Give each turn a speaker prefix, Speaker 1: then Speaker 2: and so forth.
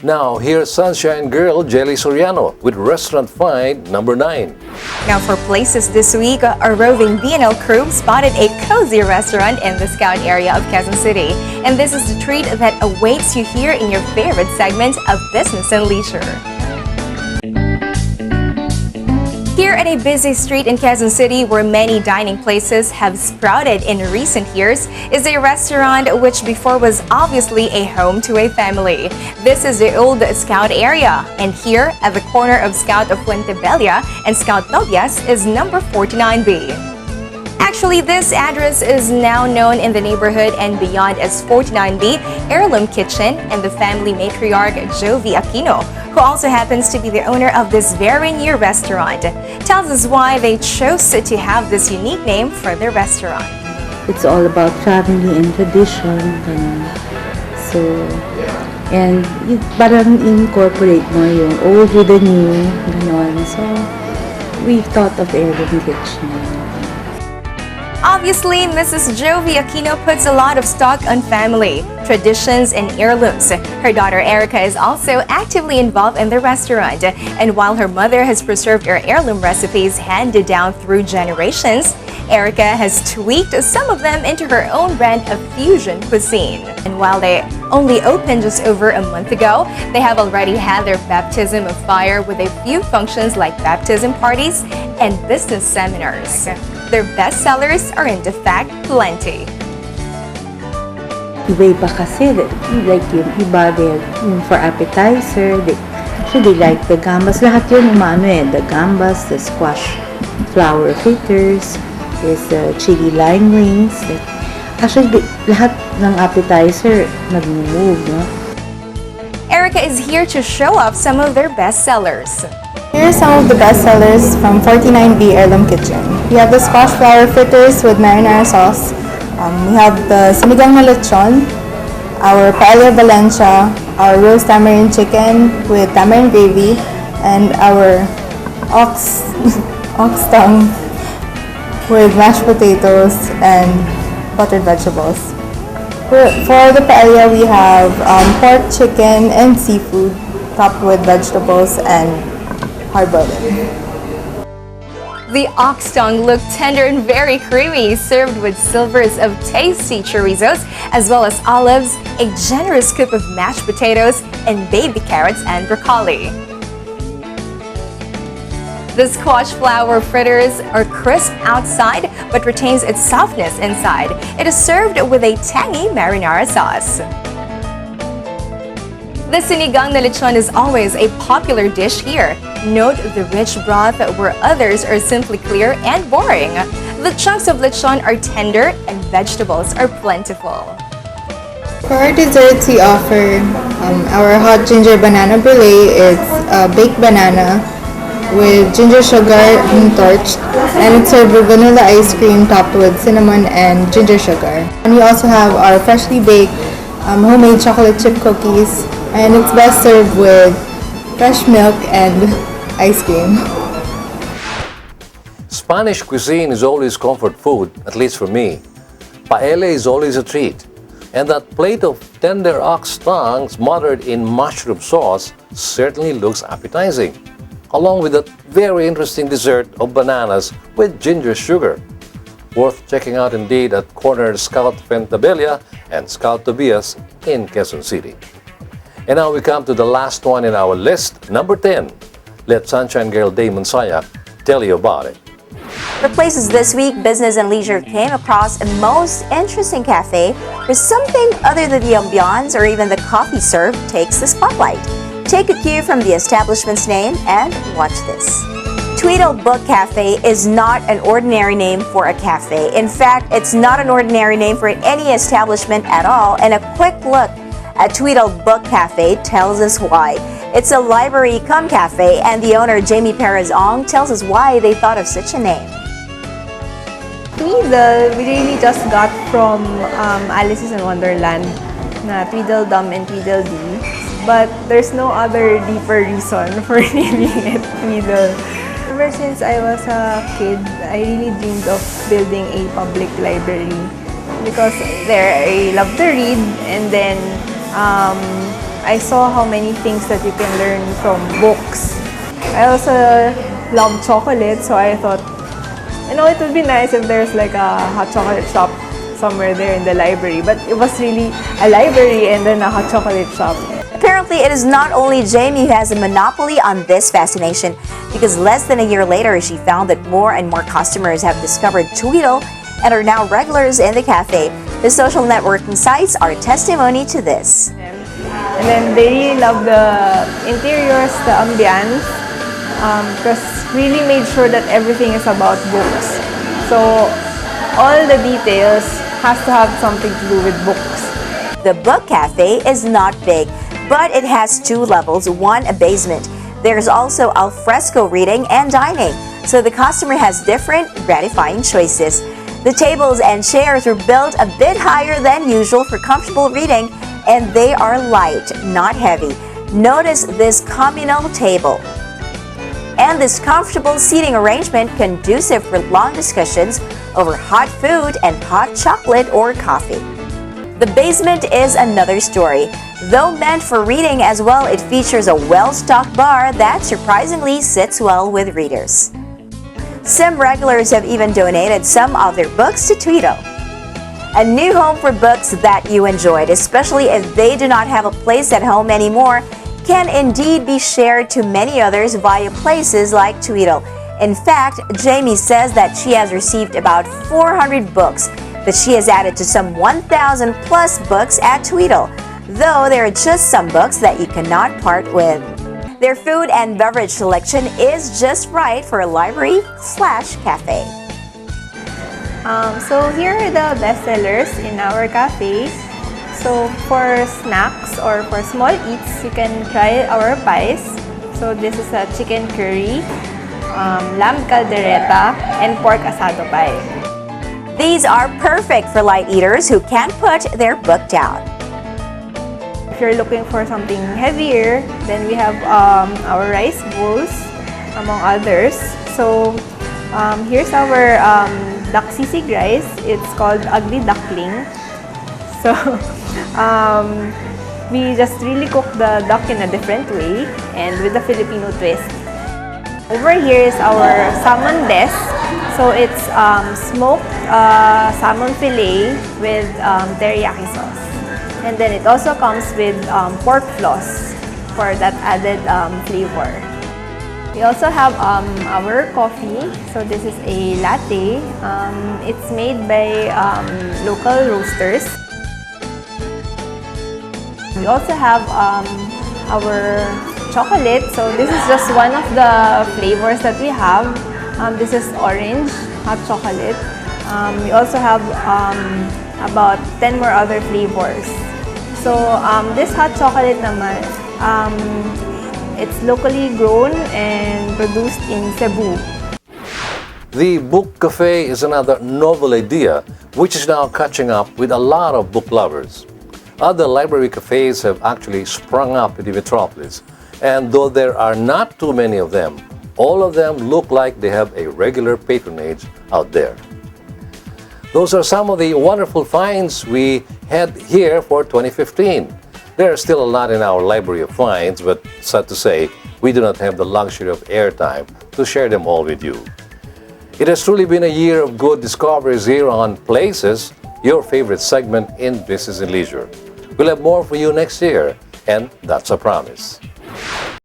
Speaker 1: Now, here's Sunshine Girl Jelly Soriano with Restaurant Find number 9.
Speaker 2: Now for places this week, our roving BNL crew spotted a cozy restaurant in the Scout area of Quezon City. And this is the treat that awaits you here in your favorite segment of Business and Leisure. Here at a busy street in Quezon City where many dining places have sprouted in recent years is a restaurant which before was obviously a home to a family. This is the old Scout area, and here at the corner of Scout of Fuente Bella and Scout Novias is number 49B. Actually, this address is now known in the neighborhood and beyond as 49B Heirloom Kitchen, and the family matriarch Jovi Aquino, who also happens to be the owner of this very new restaurant, tells us why they chose to have this unique name for their restaurant.
Speaker 3: It's all about family and tradition. So, and parang incorporate mo yung old with the new, ganon. So, we thought of Heirloom Kitchen.
Speaker 2: Obviously, Mrs. Jovi Aquino puts a lot of stock on family, traditions, and heirlooms. Her daughter Erica is also actively involved in the restaurant. And while her mother has preserved her heirloom recipes handed down through generations, Erica has tweaked some of them into her own brand of fusion cuisine. And while they only opened just over a month ago, they have already had their baptism of fire with a few functions like baptism parties and business seminars. Their best sellers are in fact plenty.
Speaker 3: Iba pa kasi, like yung iba, yung for appetizer, actually they like the gambas. Lahat yun umano the gambas, the squash flower fritters, is the chili lime wings. Actually, lahat ng appetizer nag-move, no?
Speaker 2: Erica is here to show off some of their best sellers.
Speaker 4: Here are some of the best sellers from 49B Heirloom Kitchen. We have the squash flower fritters with marinara sauce. We have the sinigang na lechon, our paella Valencia, our roast tamarind chicken with tamarind gravy, and our ox tongue with mashed potatoes and buttered vegetables. For the paella, we have pork, chicken, and seafood topped with vegetables and hard-boiled.
Speaker 2: The ox tongue looked tender and very creamy, served with silvers of tasty chorizos, as well as olives, a generous scoop of mashed potatoes, and baby carrots and broccoli. The squash flower fritters are crisp outside but retains its softness inside. It is served with a tangy marinara sauce. The sinigang na lechon is always a popular dish here. Note the rich broth where others are simply clear and boring. The chunks of lechon are tender and vegetables are plentiful.
Speaker 4: For our desserts, we offer our hot ginger banana brulee. It's baked banana with ginger sugar and torched, and it's served with vanilla ice cream topped with cinnamon and ginger sugar. And we also have our freshly baked homemade chocolate chip cookies, and it's best served with fresh milk and ice cream.
Speaker 1: Spanish cuisine is always comfort food, at least for me. Paella is always a treat. And that plate of tender ox tongue smothered in mushroom sauce certainly looks appetizing, along with that very interesting dessert of bananas with ginger sugar. Worth checking out indeed at corner Scout Fuentebella and Scout Tobias in Quezon City. And now we come to the last one in our list, number 10. Let Sunshine Girl Damon Sayak tell you about it.
Speaker 5: For places this week, Business and Leisure came across a most interesting cafe where something other than the ambiance or even the coffee served takes the spotlight. Take a cue from the establishment's name and watch this. Tweedle Book Cafe is not an ordinary name for a cafe. In fact, it's not an ordinary name for any establishment at all, and a quick look at Tweedle Book Cafe tells us why. It's a library cum cafe, and the owner, Jamie Perez Ong, tells us why they thought of such a name.
Speaker 6: Tweedle, we really just got from Alice's in Wonderland, na Tweedledum and Tweedledee. But there's no other deeper reason for naming it Tweedle. Ever since I was a kid, I really dreamed of building a public library because there I love to read, and then I saw how many things that you can learn from books. I also love chocolate, so I thought, it would be nice if there's like a hot chocolate shop somewhere there in the library. But it was really a library and then a hot chocolate shop.
Speaker 5: Apparently, it is not only Jamie who has a monopoly on this fascination, because less than a year later, she found that more and more customers have discovered Tweedle and are now regulars in the cafe. The social networking sites are testimony to this.
Speaker 6: And then they really love the interiors, the ambience, because really made sure that everything is about books. So all the details has to have something to do with books.
Speaker 5: The book cafe is not big, but it has 2 levels, one a basement. There's also al fresco reading and dining, so the customer has different gratifying choices. The tables and chairs were built a bit higher than usual for comfortable reading, and they are light, not heavy. Notice this communal table and this comfortable seating arrangement conducive for long discussions over hot food and hot chocolate or coffee. The basement is another story. Though meant for reading as well, it features a well-stocked bar that surprisingly sits well with readers. Some regulars have even donated some of their books to Tweedle. A new home for books that you enjoyed, especially if they do not have a place at home anymore, can indeed be shared to many others via places like Tweedle. In fact, Jamie says that she has received about 400 books, but she has added to some 1,000 plus books at Tweedle, though there are just some books that you cannot part with. Their food and beverage selection is just right for a library/cafe.
Speaker 6: So here are the bestsellers in our cafe. So for snacks or for small eats, you can try our pies. So this is a chicken curry, lamb caldereta, and pork asado pie.
Speaker 5: These are perfect for light eaters who can't put their book down.
Speaker 6: If you're looking for something heavier, then we have our rice bowls, among others. So here's our duck sisig rice. It's called ugly duckling. So we just really cook the duck in a different way and with a Filipino twist. Over here is our salmon des. So it's smoked salmon fillet with teriyaki sauce. And then it also comes with pork floss for that added flavor. We also have our coffee. So this is a latte. It's made by local roasters. We also have our chocolate. So this is just one of the flavors that we have. This is orange hot chocolate. We also have about 10 more other flavors. So this hot chocolate naman, it's locally grown and produced in Cebu.
Speaker 1: The Book Cafe is another novel idea which is now catching up with a lot of book lovers. Other library cafes have actually sprung up in the metropolis, and though there are not too many of them, all of them look like they have a regular patronage out there. Those are some of the wonderful finds we had here for 2015. There are still a lot in our library of finds, but sad to say, we do not have the luxury of airtime to share them all with you. It has truly been a year of good discoveries here on Places, your favorite segment in Business and Leisure. We'll have more for you next year, and that's a promise.